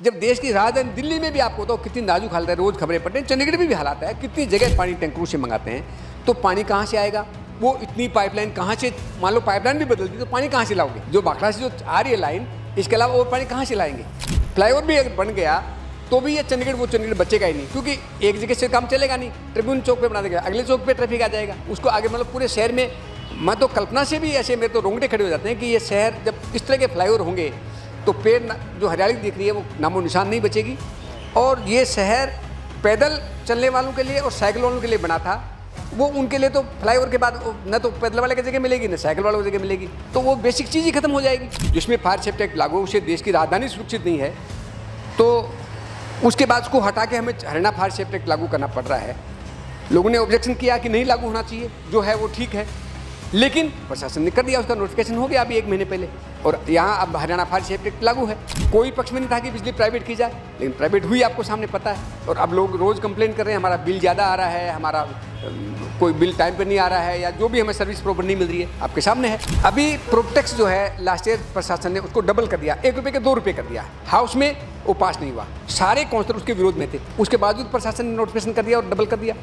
जब देश की राजधानी दिल्ली में भी आपको तो कितनी नाजुक हालत है, रोज़ खबरें पढ़ते हैं, चंडीगढ़ में भी हालात है, कितनी जगह पानी टैंकरों से मंगाते हैं, तो पानी कहाँ से आएगा? वो इतनी पाइपलाइन कहाँ से, मान लो पाइपलाइन भी बदल दी तो पानी कहाँ से लाओगे? जो भाखड़ा से जो आ रही है लाइन, इसके अलावा और पानी कहाँ से लाएंगे? फ्लाईओवर भी अगर बन गया तो भी ये चंडीगढ़ वो चंडीगढ़ बचेगा ही नहीं, क्योंकि एक जगह से काम चलेगा नहीं। ट्रिब्यून चौक पे बना देगा, अगले चौक पे ट्रैफिक आ जाएगा, उसको आगे मतलब पूरे शहर में। मैं तो कल्पना से भी ऐसे मेरे तो रोंगटे खड़े हो जाते हैं कि ये शहर जब इस तरह के फ्लाईओवर होंगे तो पेड़ जो हरियाली दिख रही है वो नामो निशान नहीं बचेगी। और ये शहर पैदल चलने वालों के लिए और साइकिल वालों के लिए बना था, वो उनके लिए तो फ्लाईओवर के बाद न तो पैदल वाले की जगह मिलेगी, न साइकिल वालों की जगह मिलेगी, तो वो बेसिक चीज़ ही खत्म हो जाएगी। जिसमें फायर सेफ्टी एक्ट लागू, उसे देश की राजधानी सुरक्षित नहीं है, तो उसके बाद उसको हटा के हमें हरियाणा फायर सेफ्टी एक्ट लागू करना पड़ रहा है। लोगों ने ऑब्जेक्शन किया कि नहीं लागू होना चाहिए, जो है वो ठीक है, लेकिन प्रशासन ने कर दिया, उसका नोटिफिकेशन हो गया अभी 1 महीने पहले, और यहाँ अब हरियाणा फायर सेफ्टी एक्ट लागू है। कोई पक्ष में नहीं था कि बिजली प्राइवेट की जाए, लेकिन प्राइवेट हुई, आपको सामने पता है। और अब लोग रोज़ कंप्लेन कर रहे हैं, हमारा बिल ज़्यादा आ रहा है, हमारा कोई बिल टाइम पर नहीं आ रहा है, या जो भी हमें सर्विस प्रॉपर नहीं मिल रही है, आपके सामने है। अभी प्रोपटेक्स जो है लास्ट ईयर प्रशासन ने उसको डबल कर दिया, 1 रुपये के 2 रुपये कर दिया। हाउस में वो पास नहीं हुआ, सारे काउंसलर उसके विरोध में थे, उसके बावजूद प्रशासन ने नोटिफिकेशन कर दिया और डबल कर दिया।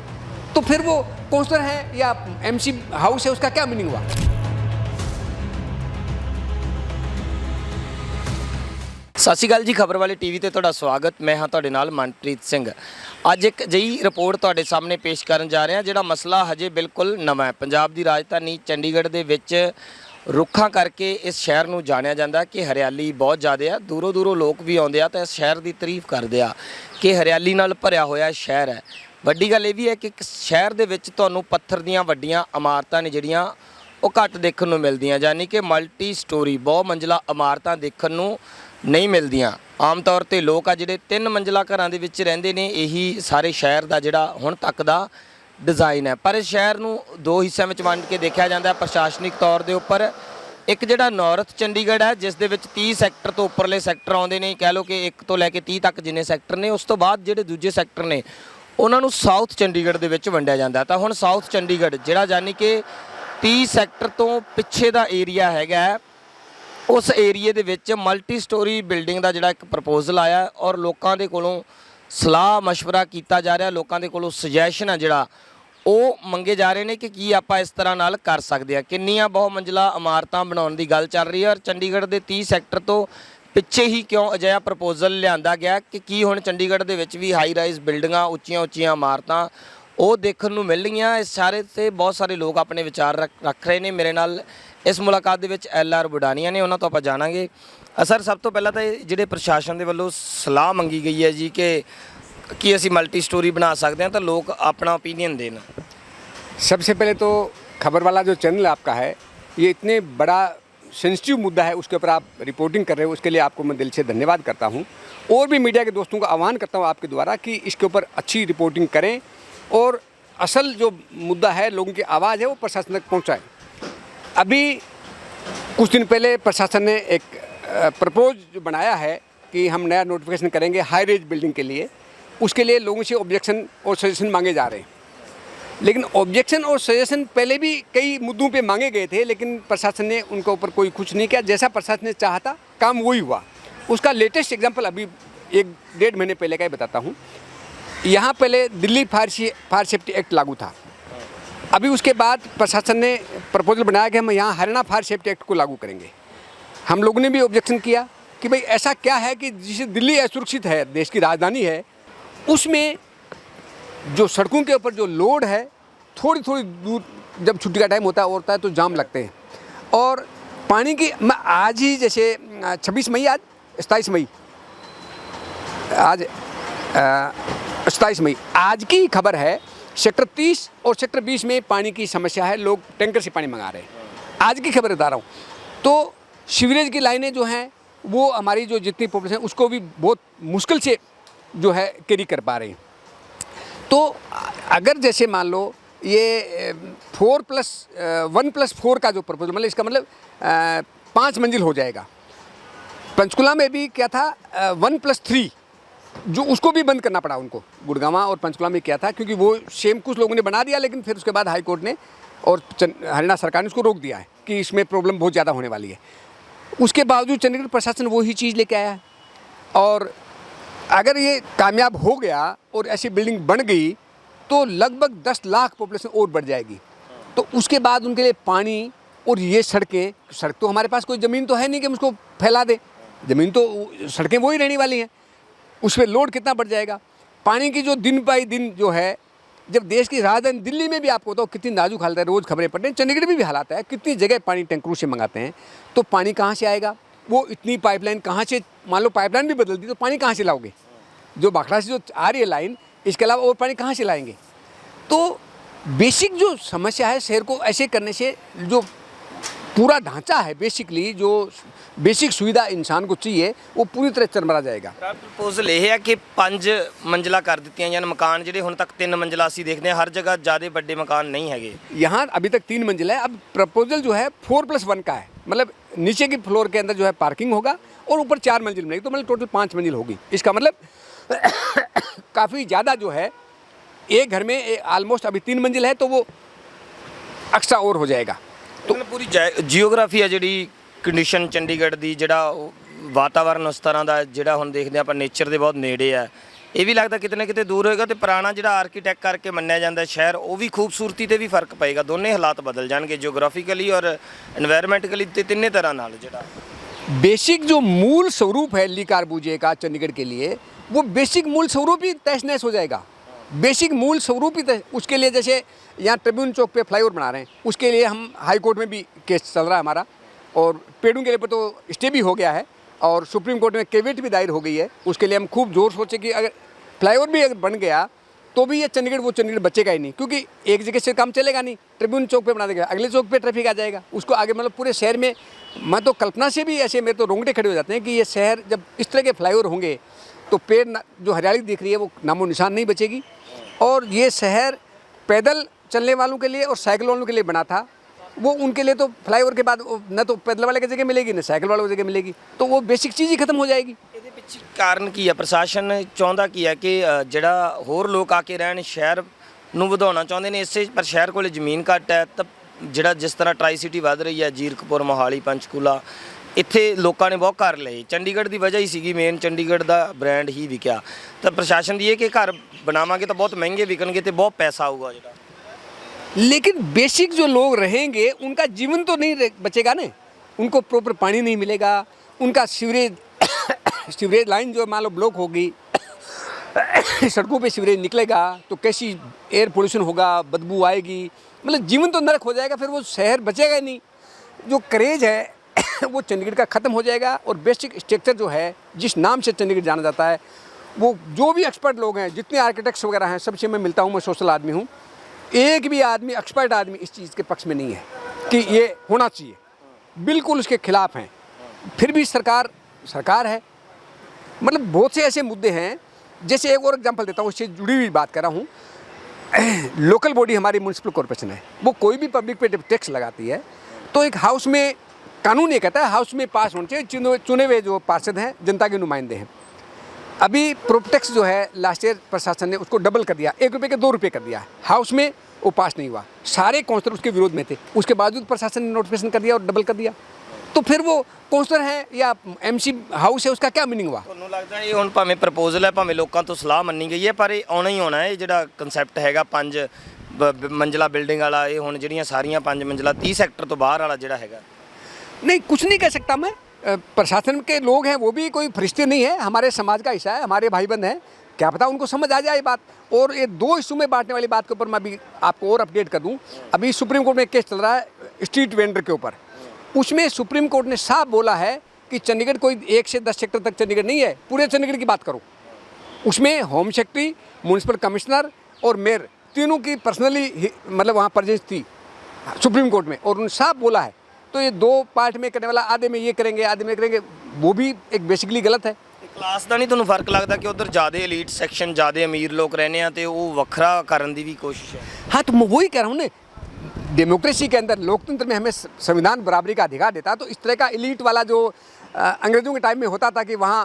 तो फिर वो काउंसलर है या MC हाउस है, उसका क्या मीनिंग हुआ? ਸਤਿ ਸ਼੍ਰੀ ਅਕਾਲ ਜੀ, ਖਬਰ ਵਾਲੇ ਟੀਵੀ ਤੇ ਤੁਹਾਡਾ ਸਵਾਗਤ। ਮੈਂ ਹਾਂ ਤੁਹਾਡੇ ਨਾਲ ਮਨਪ੍ਰੀਤ ਸਿੰਘ। ਅੱਜ ਇੱਕ ਅਜਿਹੀ ਰਿਪੋਰਟ ਤੁਹਾਡੇ ਸਾਹਮਣੇ ਪੇਸ਼ ਕਰਨ ਜਾ ਰਹੇ ਹਾਂ ਜਿਹੜਾ ਮਸਲਾ ਹਜੇ ਬਿਲਕੁਲ ਨਵਾਂ ਹੈ। ਪੰਜਾਬ ਦੀ ਰਾਜਧਾਨੀ ਚੰਡੀਗੜ੍ਹ ਦੇ ਵਿੱਚ ਰੁੱਖਾਂ ਕਰਕੇ ਇਸ ਸ਼ਹਿਰ ਨੂੰ ਜਾਣਿਆ ਜਾਂਦਾ ਕਿ ਹਰਿਆਲੀ ਬਹੁਤ ਜ਼ਿਆਦਾ ਆ, ਦੂਰੋਂ ਦੂਰੋਂ ਲੋਕ ਵੀ ਆਉਂਦੇ ਆ ਤਾਂ ਇਸ ਸ਼ਹਿਰ ਦੀ ਤਾਰੀਫ ਕਰਦੇ ਆ ਕਿ ਹਰਿਆਲੀ ਨਾਲ ਭਰਿਆ ਹੋਇਆ ਸ਼ਹਿਰ ਹੈ। ਵੱਡੀ ਗੱਲ ਇਹ ਵੀ ਹੈ ਕਿ ਸ਼ਹਿਰ ਦੇ ਵਿੱਚ ਤੁਹਾਨੂੰ ਪੱਥਰ ਦੀਆਂ ਵੱਡੀਆਂ ਇਮਾਰਤਾਂ ਨੇ ਜਿਹੜੀਆਂ ਉਹ ਘੱਟ ਦੇਖਣ ਨੂੰ ਮਿਲਦੀਆਂ, ਯਾਨੀ ਕਿ ਮਲਟੀ ਸਟੋਰੀ ਬਹੁ ਮੰਜ਼ਲਾ ਇਮਾਰਤਾਂ ਦੇਖਣ ਨੂੰ नहीं मिलदियाँ। आम तौर पर लोग आ जिहड़े 3 मंजिला घरां दे विच रहिंदे ने, यही सारे शहर का जिहड़ा हुण तक दा डिज़ाइन है। पर इस शहर नूं 2 हिस्सों में वंड के देखा जाता है प्रशासनिक तौर के उपर। एक जिहड़ा नॉर्थ चंडीगढ़ है जिस दे विच 30 सैक्टर तो उपरले सैक्टर आउंदे ने, कह लो कि 1 तो लैके 30 तक जिन्ने सैक्टर ने, उस तो बाद जिहड़े दूजे सैक्टर ने उन्हां नूं साउथ चंडीगढ़ दे विच वंडिया जाता है। तो हुण साउथ चंडीगढ़ जिहड़ा यानी कि 30 सैक्टर तो पिछे दा एरिया हैगा, उस एरिए दे विच मल्टी स्टोरी बिल्डिंग का जिहड़ा एक प्रपोजल आया और लोगों के कोलों सलाह मशवरा किया जा रहा, लोगों के कोलों सजैशन है जिहड़ा वो मंगे जा रहे हैं कि की आपां इस तरह नाल कर सकते हैं। किन्नियां बहु मंजिला इमारतां बनाउण दी गल चल रही है और चंडीगढ़ के 30 सैक्टर तो पिछे ही क्यों अजिहा प्रपोजल लिआंदा गया कि हुण चंडीगढ़ दे विच भी हाई राइज बिल्डिंगां, उच्चियां उच्चियां इमारतां वो देखण नूं मिल रहीआं। इस सारे से बहुत सारे लोग अपने विचार रख रहे हैं। मेरे नाल इस मुलाकात दे विच LR बुडानिया ने, उन्हां तों आपां जाणांगे। सर, सब तो पहला तो जिहड़े प्रशासन दे वल्लों सलाह मंगी गई है जी कि असीं मल्टी स्टोरी बना सकते हैं, तो लोग अपना ओपीनियन देन। सबसे पहले तो खबर वाला जो चैनल आपका है, ये इतने बड़ा सेंसिटिव मुद्दा है, उसके ऊपर आप रिपोर्टिंग कर रहे हो, उसके लिए आपको मैं दिल से धन्यवाद करता हूँ। और भी मीडिया के दोस्तों को आह्वान करता हूँ आपके द्वारा कि इसके ऊपर अच्छी रिपोर्टिंग करें और असल जो मुद्दा है, लोगों की आवाज़ है, वो प्रशासन तक पहुँचाएँ। अभी कुछ दिन पहले प्रशासन ने एक प्रपोज जो बनाया है कि हम नया नोटिफिकेशन करेंगे हाई रेज बिल्डिंग के लिए, उसके लिए लोगों से ऑब्जेक्शन और सजेशन मांगे जा रहे हैं। लेकिन ऑब्जेक्शन और सजेशन पहले भी कई मुद्दों पे मांगे गए थे, लेकिन प्रशासन ने उनके ऊपर कोई कुछ नहीं किया। जैसा प्रशासन ने चाहा था काम वही हुआ। उसका लेटेस्ट एग्जाम्पल अभी 1-1.5 महीने पहले का ही बताता हूँ। यहाँ पहले दिल्ली फायर सेफ्टी एक्ट लागू था, अभी उसके बाद प्रशासन ने प्रपोजल बनाया कि हम यहाँ हरियाणा फायर सेफ्टी एक्ट को लागू करेंगे। हम लोगों ने भी ऑब्जेक्शन किया कि भाई ऐसा क्या है कि जिसे दिल्ली असुरक्षित है, देश की राजधानी है, उसमें जो सड़कों के ऊपर जो लोड है, थोड़ी थोड़ी दूर जब छुट्टी का टाइम होता है तो जाम लगते हैं। और पानी की मैं आज ही जैसे 26 मई, आज 27 मई, आज 27 मई आज की खबर है, सेक्टर 30 और सेक्टर 20 में पानी की समस्या है, लोग टैंकर से पानी मंगा रहे हैं। आज की खबर बता रहा हूँ। तो सीवरेज की लाइनें जो हैं वो हमारी जो जितनी पॉपुलेशन उसको भी बहुत मुश्किल से जो है कैरी कर पा रहे हैं। तो अगर जैसे मान लो ये 1+4 का जो प्रपोजल, मतलब इसका मतलब 5 मंजिल हो जाएगा। पंचकुला में भी क्या था 1+3, जो उसको भी बंद करना पड़ा उनको। गुड़गांवा और पंचकुला में क्या था, क्योंकि वो सेम कुछ लोगों ने बना दिया, लेकिन फिर उसके बाद हाई कोर्ट ने और हरियाणा सरकार ने उसको रोक दिया है कि इसमें प्रॉब्लम बहुत ज़्यादा होने वाली है। उसके बावजूद चंडीगढ़ प्रशासन वही चीज़ लेके आया है और अगर ये कामयाब हो गया और ऐसी बिल्डिंग बन गई तो लगभग 10 लाख पॉपुलेशन और बढ़ जाएगी। तो उसके बाद उनके लिए पानी और ये सड़कें, सड़क तो हमारे पास कोई ज़मीन तो है नहीं कि हम उसको फैला दें, ज़मीन तो सड़कें वही रहने वाली हैं, उस पर लोड कितना बढ़ जाएगा। पानी की जो दिन बाई दिन जो है, जब देश की राजधानी दिल्ली में भी आपको बताओ कितनी नाजुक हालत है, रोज़ खबरें पढ़ते हैं, चंडीगढ़ में भी हालात है, कितनी जगह पानी टैंकरों से मंगाते हैं, तो पानी कहाँ से आएगा? वो इतनी पाइपलाइन कहाँ से, मान लो पाइपलाइन भी बदल दी तो पानी कहाँ से लाओगे? जो भाखड़ा से जो आ रही है लाइन, इसके अलावा और पानी कहाँ से लाएंगे? तो बेसिक जो समस्या है शहर को ऐसे करने से, जो पूरा ढांचा है बेसिकली, जो बेसिक सुविधा इंसान को चाहिए, वो पूरी तरह चरमरा जाएगा। प्रपोजल ये है कि 5 मंजिला कर दित्तियां जान मकान, ਜਿਹੜੇ ਹੁਣ ਤੱਕ 3 मंजिला ਅਸੀਂ देखते हैं, हर जगह ज़्यादा बड़े मकान नहीं है। यहाँ अभी तक 3 मंजिल है, अब प्रपोजल जो है 4+1 का है, मतलब नीचे की फ्लोर के अंदर जो है पार्किंग होगा और ऊपर 4 मंजिल बनेगी, तो मतलब टोटल 5 मंजिल होगी। इसका मतलब काफ़ी ज़्यादा जो है, एक घर में ऑलमोस्ट अभी 3 मंजिल है तो वो अक्सा और हो जाएगा। तो पूरी जियोग्राफी है ਜਿਹੜੀ ਕੰਡੀਸ਼ਨ ਚੰਡੀਗੜ੍ਹ ਦੀ, ਜਿਹੜਾ ਵਾਤਾਵਰਨ ਉਸ ਤਰ੍ਹਾਂ ਦਾ ਜਿਹੜਾ ਹੁਣ ਦੇਖਦੇ ਆਪਾਂ ਨੇਚਰ ਦੇ ਬਹੁਤ ਨੇੜੇ ਆ, ਇਹ ਵੀ ਲੱਗਦਾ ਕਿਤੇ ਨਾ ਕਿਤੇ ਦੂਰ ਹੋਏਗਾ ਤੇ ਪੁਰਾਣਾ ਜਿਹੜਾ ਆਰਕੀਟੈਕਟ ਕਰਕੇ ਮੰਨਿਆ ਜਾਂਦਾ ਸ਼ਹਿਰ, ਉਹ ਵੀ ਖੂਬਸੂਰਤੀ ਤੇ ਵੀ ਫਰਕ ਪਏਗਾ। ਦੋਨੇ ਹਾਲਾਤ ਬਦਲ ਜਾਣਗੇ ਜਿਓਗ੍ਰਾਫिकली और एनवायरमेंटली, ਤੇ ਤਿੰਨੇ ਤਰ੍ਹਾਂ ਨਾਲ। ਜਿਹੜਾ बेसिक जो मूल स्वरूप है ली कारबूजे का चंडीगढ़ के लिए, वो बेसिक मूल स्वरूप ही तहस नहस हो जाएगा। बेसिक मूल स्वरूप ही उसके लिए, जैसे यहाँ ट्रिब्यून चौक पे फ्लाईओवर बना रहे हैं, उसके लिए हम हाई कोर्ट में भी केस चल रहा है हमारा, और पेड़ों के लिए पर तो स्टे भी हो गया है और सुप्रीम कोर्ट में केविट भी दायर हो गई है। उसके लिए हम खूब जोर सोचे कि अगर फ्लाईओवर भी अगर बन गया तो भी ये चंडीगढ़ वो चंडीगढ़ बचेगा ही नहीं, क्योंकि एक जगह से काम चलेगा नहीं। ट्रिब्यून चौक पे बना देगा, अगले चौक पे ट्रैफिक आ जाएगा, उसको आगे मतलब पूरे शहर में, मैं तो कल्पना से भी ऐसे मेरे तो रोंगटे खड़े हो जाते हैं कि ये शहर जब इस तरह के फ्लाईओवर होंगे तो पेड़ जो हरियाली दिख रही है वो नामो निशान नहीं बचेगी। और ये शहर पैदल चलने वालों के लिए और साइकिल वालों के लिए बना था, वो उनके लिए तो फ्लाईओवर के बाद न तो पैदल वाले की जगह मिलेगी न साइकिल वालों की जगह मिलेगी, तो वो बेसिक चीज़ ही खत्म हो जाएगी। ਇਹਦੇ ਪਿੱਛੇ ਕਾਰਨ ਕੀ ਹੈ? ਪ੍ਰਸ਼ਾਸਨ ਚਾਹੁੰਦਾ ਕੀ ਹੈ ਕਿ ਜਿਹੜਾ ਹੋਰ ਲੋਕ ਆ ਕੇ ਰਹਿਣ, ਸ਼ਹਿਰ ਨੂੰ ਵਧਾਉਣਾ ਚਾਹੁੰਦੇ ਨੇ ਇਸੇ, ਪਰ ਸ਼ਹਿਰ ਕੋਲੇ ਜ਼ਮੀਨ ਘੱਟ ਹੈ। ਤਾਂ ਜਿਹੜਾ ਜਿਸ ਤਰ੍ਹਾਂ ਟਰਾਈ ਸਿਟੀ ਵੱਧ ਰਹੀ ਹੈ, ਜੀਰਕਪੁਰ, ਮੋਹਾਲੀ, ਪੰਚਕੂਲਾ, ਇੱਥੇ ਲੋਕਾਂ ਨੇ ਬਹੁਤ ਘਰ ਲਏ। ਚੰਡੀਗੜ੍ਹ ਦੀ ਵਜ੍ਹਾ ਹੀ ਸੀਗੀ ਮੇਨ, ਚੰਡੀਗੜ੍ਹ ਦਾ ਬ੍ਰਾਂਡ ਹੀ ਵਿਕਿਆ। ਤਾਂ ਪ੍ਰਸ਼ਾਸਨ ਦੀ ਇਹ ਕਿ ਘਰ बनावांगे तो बहुत महंगे बिकनगे तो बहुत पैसा होगा जरा। लेकिन बेसिक जो लोग रहेंगे उनका जीवन तो नहीं बचेगा ना, उनको प्रॉपर पानी नहीं मिलेगा, उनका सीवरेज लाइन जो मान लो ब्लॉक होगी, सड़कों पे सीवरेज निकलेगा तो कैसी एयर पोल्यूशन होगा, बदबू आएगी, मतलब जीवन तो नरक हो जाएगा, फिर वो शहर बचेगा ही नहीं। जो क्रेज है वो चंडीगढ़ का ख़त्म हो जाएगा। और बेसिक स्ट्रक्चर जो है, जिस नाम से चंडीगढ़ जाना जाता है, वो जो भी एक्सपर्ट लोग हैं, जितने आर्किटेक्ट्स वगैरह हैं, सबसे मैं मिलता हूँ, मैं सोशल आदमी हूँ, एक भी आदमी एक्सपर्ट आदमी इस चीज़ के पक्ष में नहीं है कि ये होना चाहिए, बिल्कुल उसके खिलाफ हैं। फिर भी सरकार है, मतलब बहुत से ऐसे मुद्दे हैं। जैसे एक और एग्जांपल देता हूँ, उससे जुड़ी हुई बात कर रहा हूँ। लोकल बॉडी हमारी म्यूनसिपल कॉर्पोरेशन है, वो कोई भी पब्लिक पे टैक्स लगाती है, तो एक हाउस में कानून ये कहता है हाउस में पास होने चाहिए चुने हुए जो पार्षद हैं, जनता के नुमाइंदे हैं। अभी प्रोपटेक्स जो है लास्ट ईयर प्रशासन ने उसको डबल कर दिया, 1 रुपये के 2 रुपये कर दिया। हाउस में वो पास नहीं हुआ, सारे काउंसलर उसके विरोध में थे, उसके बावजूद प्रशासन ने नोटिफिकेशन कर दिया और डबल कर दिया। तो फिर वो काउंसलर है या एमसी हाउस है, उसका क्या मीनिंग हुआ? ਤੁਹਾਨੂੰ ਲੱਗਦਾ ਇਹ ਹੁਣ ਭਾਵੇਂ ਪ੍ਰਪੋਜ਼ਲ ਹੈ, ਭਾਵੇਂ ਲੋਕਾਂ ਤੋਂ ਸਲਾਹ ਮੰਨੀ ਗਈ ਹੈ, ਪਰ ਇਹ ਆਉਣਾ ਹੀ ਆਉਣਾ ਹੈ। ਇਹ ਜਿਹੜਾ ਕਨਸੈਪਟ ਹੈਗਾ 5 ਮੰਜ਼ਲਾ ਬਿਲਡਿੰਗ ਵਾਲਾ, ਇਹ ਹੁਣ ਜਿਹੜੀਆਂ ਸਾਰੀਆਂ 5 ਮੰਜ਼ਲਾ 30 ਸੈਕਟਰ ਤੋਂ ਬਾਹਰ ਵਾਲਾ ਜਿਹੜਾ ਹੈਗਾ, नहीं कुछ नहीं कह सकता मैं। प्रशासन के लोग हैं, वो भी कोई फरिश्ते नहीं है, हमारे समाज का हिस्सा है, हमारे भाई बंद हैं, क्या पता उनको समझ आ जाए बात। और ये 2 हिस्सों में बांटने वाली बात के ऊपर मैं अभी आपको और अपडेट कर दूं। अभी सुप्रीम कोर्ट में केस चल रहा है स्ट्रीट वेंडर के ऊपर, उसमें सुप्रीम कोर्ट ने साफ बोला है कि चंडीगढ़ कोई 1 से 10 सेक्टर तक चंडीगढ़ नहीं है, पूरे चंडीगढ़ की बात करो। उसमें होम सेक्रेटरी, म्यूनसिपल कमिश्नर और मेयर तीनों की पर्सनली मतलब वहाँ प्रेजेंस थी सुप्रीम कोर्ट में, और उन्होंने साफ बोला है। तो ये 2 पार्ट में करने वाला, आधे में ये करेंगे आधे में करेंगे, वो भी एक बेसिकली गलत है। ਕਲਾਸ ਦਾ ਨਹੀਂ ਤੁਹਾਨੂੰ ਫਰਕ ਲੱਗਦਾ ਕਿ ਉਧਰ ਜ਼ਿਆਦਾ एलीट सेक्शन, ਜ਼ਿਆਦਾ ਅਮੀਰ लोग रहने हैं तो वो ਵੱਖਰਾ ਕਰਨ ਦੀ भी कोशिश है? हाँ, तो मैं वही कह रहा हूँ ना, डेमोक्रेसी के अंदर, लोकतंत्र में हमें संविधान बराबरी का अधिकार देता है। तो इस तरह का एलीट वाला जो अंग्रेज़ों के टाइम में होता था कि वहाँ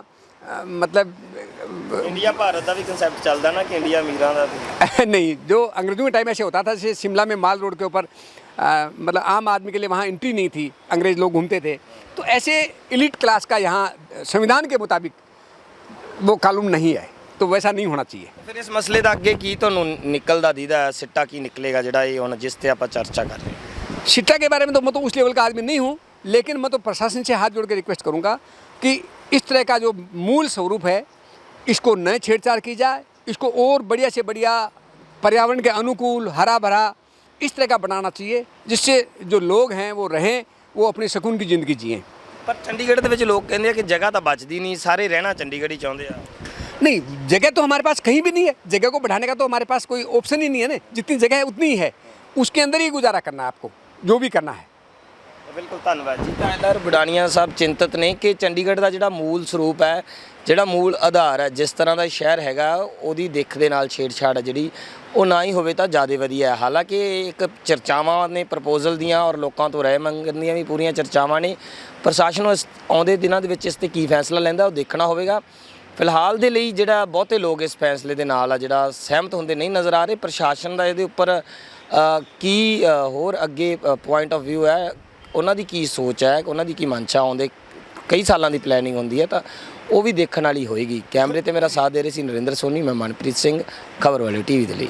मतलब इंडिया भारत का भी कंसेप्ट चलता ना कि इंडिया अमीरां दा नहीं, जो अंग्रेज़ों के टाइम ऐसे होता था, जैसे शिमला में माल रोड के ऊपर मतलब आम आदमी के लिए वहाँ एंट्री नहीं थी, अंग्रेज़ लोग घूमते थे। तो ऐसे एलीट क्लास का यहाँ संविधान के मुताबिक वो कानून नहीं है, तो वैसा नहीं होना चाहिए। ਫਿਰ ਇਸ ਮਸਲੇ ਦਾ ਅੱਗੇ ਕੀ ਤੁਹਾਨੂੰ ਨਿਕਲਦਾ ਦੀਦਾ ਹੈ? ਸਿੱਟਾ ਕੀ ਨਿਕਲੇਗਾ ਜਿਹੜਾ ਇਹ ਹੁਣ ਜਿਸ ਤੇ ਆਪਾਂ ਚਰਚਾ ਕਰ ਰਹੇ ਹਾਂ? शिक्षा के बारे में तो मैं तो उस लेवल का आदमी नहीं हूँ, लेकिन मैं तो प्रशासन से हाथ जोड़ के रिक्वेस्ट करूँगा कि इस तरह का जो मूल स्वरूप है इसको न छेड़छाड़ की जाए, इसको और बढ़िया से बढ़िया पर्यावरण के अनुकूल हरा भरा इस तरह का बनाना चाहिए, जिससे जो लोग हैं वो रहें, वो अपनी सुकून की ज़िंदगी जिएँ। ਪਰ ਚੰਡੀਗੜ੍ਹ ਦੇ ਵਿੱਚ ਲੋਕ ਕਹਿੰਦੇ ਆ ਕਿ ਜਗ੍ਹਾ ਤਾਂ ਬਚਦੀ ਨਹੀਂ, ਸਾਰੇ ਰਹਿਣਾ ਚੰਡੀਗੜ੍ਹ ਹੀ ਚਾਹੁੰਦੇ ਆ। नहीं, जगह तो हमारे पास कहीं भी नहीं है, जगह को बढ़ाने का तो हमारे पास कोई ऑप्शन ही नहीं है ना, जितनी जगह है उतनी ही है, उसके अंदर ही गुजारा करना है आपको, जो भी करना है। ਬਿਲਕੁਲ ਧੰਨਵਾਦ ਜੀ। ਤਹਿਸੀਲਦਾਰ ਬਡਾਣੀਆਂ ਸਾਹਿਬ ਚਿੰਤਤ ਨੇ ਕਿ ਚੰਡੀਗੜ੍ਹ ਦਾ ਜਿਹੜਾ ਮੂਲ ਸਰੂਪ ਹੈ, ਜਿਹੜਾ ਮੂਲ ਆਧਾਰ ਹੈ, ਜਿਸ ਤਰ੍ਹਾਂ ਦਾ ਸ਼ਹਿਰ ਹੈਗਾ ਉਹਦੀ ਦਿੱਖ ਦੇ ਨਾਲ ਛੇੜਛਾੜ ਹੈ ਜਿਹੜੀ ਉਹ ਨਾ ਹੀ ਹੋਵੇ ਤਾਂ ਜ਼ਿਆਦਾ ਵਧੀਆ ਹੈ। ਹਾਲਾਂਕਿ ਇੱਕ ਚਰਚਾਵਾਂ ਨੇ ਪ੍ਰਪੋਜ਼ਲ ਦੀਆਂ ਔਰ ਲੋਕਾਂ ਤੋਂ ਰਾਏ ਮੰਗਣ ਦੀਆਂ ਵੀ ਪੂਰੀਆਂ ਚਰਚਾਵਾਂ ਨੇ। ਪ੍ਰਸ਼ਾਸਨ ਨੂੰ ਆਉਂਦੇ ਦਿਨਾਂ ਦੇ ਵਿੱਚ ਇਸ 'ਤੇ ਕੀ ਫੈਸਲਾ ਲੈਂਦਾ ਉਹ ਦੇਖਣਾ ਹੋਵੇਗਾ। ਫਿਲਹਾਲ ਦੇ ਲਈ ਜਿਹੜਾ ਬਹੁਤੇ ਲੋਕ ਇਸ ਫੈਸਲੇ ਦੇ ਨਾਲ ਆ ਜਿਹੜਾ ਸਹਿਮਤ ਹੁੰਦੇ ਨਹੀਂ ਨਜ਼ਰ ਆ ਰਹੇ। ਪ੍ਰਸ਼ਾਸਨ ਦਾ ਇਹਦੇ ਉੱਪਰ ਕੀ ਹੋਰ ਅੱਗੇ ਪੁਆਇੰਟ ਆਫ ਵਿਊ ਹੈ, ਉਹਨਾਂ ਦੀ ਕੀ ਸੋਚ ਹੈ, ਉਹਨਾਂ ਦੀ ਕੀ ਮਨਸ਼ਾ ਆਉਂਦੇ ਕਈ ਸਾਲਾਂ ਦੀ ਪਲੈਨਿੰਗ ਹੁੰਦੀ ਹੈ ਤਾਂ ਉਹ ਵੀ ਦੇਖਣ ਵਾਲੀ ਹੋਏਗੀ। ਕੈਮਰੇ ਤੇ ਮੇਰਾ ਸਾਥ ਦੇ ਰਹੇ ਸੀ ਨਰਿੰਦਰ ਸੋਨੀ, ਮੈਂ ਮਨਪ੍ਰੀਤ ਸਿੰਘ, ਖਬਰ ਵਾਲੇ ਟੀਵੀ ਦੇ ਲਈ।